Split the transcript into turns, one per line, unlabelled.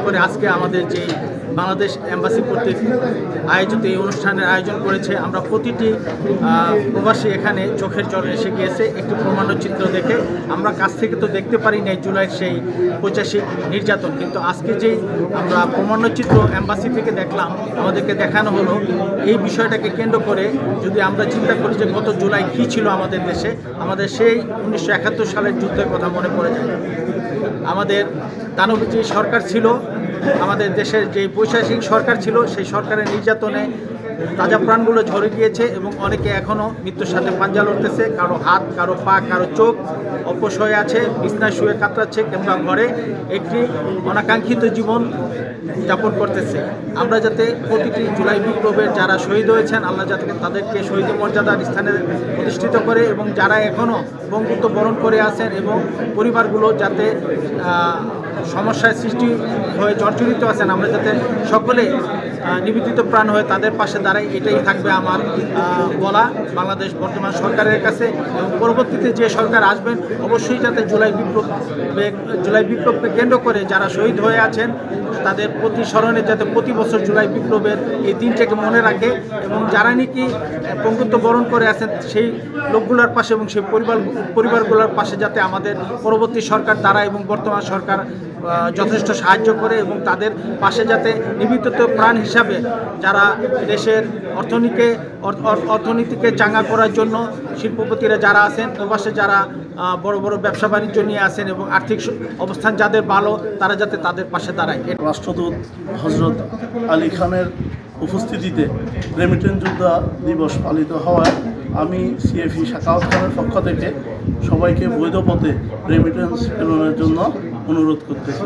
করে আজকে আমাদের যে বাংলাদেশ এম্বাসি কর্তৃক আয়োজিত এই অনুষ্ঠানের আয়োজন করেছে। আমরা প্রতিটি প্রবাসী এখানে চোখের জল এসে গিয়েছে একটি প্রমাণচিত্র দেখে। আমরা কাছ থেকে তো দেখতে পারি নাই জুলাইয়ের সেই 85 নির্যাতন, কিন্তু আজকে যেই আমরা প্রমাণচিত্র এম্বাসি থেকে দেখলাম, আমাদেরকে দেখানো হলো, এই বিষয়টাকে কেন্দ্র করে যদি আমরা চিন্তা করি যে গত জুলাই কী ছিল আমাদের দেশে, আমাদের সেই 1971 সালের যুদ্ধের কথা মনে পড়ে যায়। আমাদের দানবী যে সরকার ছিল, আমাদের দেশের যে বৈষয়িক সরকার ছিল, সেই সরকারের নির্যাতনে তাজা প্রাণগুলো ঝরে গিয়েছে এবং অনেকে এখনও মৃত্যুর সাথে পাঞ্জা লড়তেছে। কারো হাত, কারো পা, কারো চোখ অপস হয়ে আছে, বিছনায় শুয়ে কাতরাচ্ছে কিংবা ঘরে একটি অনাকাঙ্ক্ষিত জীবন যাপন করতেছে। আমরা যাতে প্রতিটি জুলাই বিপ্লবের যারা শহীদ হয়েছেন, আল্লাহ যাতে তাদেরকে শহীদ মর্যাদার স্থানে প্রতিষ্ঠিত করে এবং যারা এখনও বঙ্গুত্ব বরণ করে আছেন এবং পরিবারগুলো যাতে সমস্যায় সৃষ্টি হয়ে জর্জরিত আছেন, আমরা যাতে সকলে নিবেদিত প্রাণ হয়ে তাদের পাশে দাঁড়াই, এটাই থাকবে আমার বলা বাংলাদেশ বর্তমান সরকারের কাছে। এবং পরবর্তীতে যে সরকার আসবেন অবশ্যই যাতে জুলাই বিপ্লবকে কেন্দ্র করে যারা শহীদ হয়ে আছেন তাদের প্রতি স্মরণে যাতে প্রতি বছর জুলাই বিপ্লবের এই দিনটাকে মনে রাখে এবং যারা নাকি বঙ্গুত্ব বরণ করে আছেন সেই লোকগুলোর পাশে এবং সেই পরিবারগুলোর পাশে যাতে আমাদের পরবর্তী সরকার দাঁড়ায় এবং বর্তমান সরকার যথেষ্ট সাহায্য করে এবং তাদের পাশে যাতে নিবেদিত প্রাণ হিসাবে যারা দেশের অর্থনীতিকে চাঙ্গা করার জন্য শিল্পপতিরা যারা আছেন, প্রবাসে যারা বড় বড় ব্যবসা বাণিজ্য নিয়ে আসেন এবং আর্থিক অবস্থান যাদের ভালো, তারা যাতে তাদের পাশে দাঁড়ায়।
রাষ্ট্রদূত হজরত আলী খানের উপস্থিতিতে রেমিটেন্স যোদ্ধা দিবস পালিত হওয়ায় আমি সিএফি সাখাওয়াত খানের পক্ষ থেকে সবাইকে বৈধ পথে রেমিটেন্স প্রেরণের জন্য অনুরোধ করতেছি।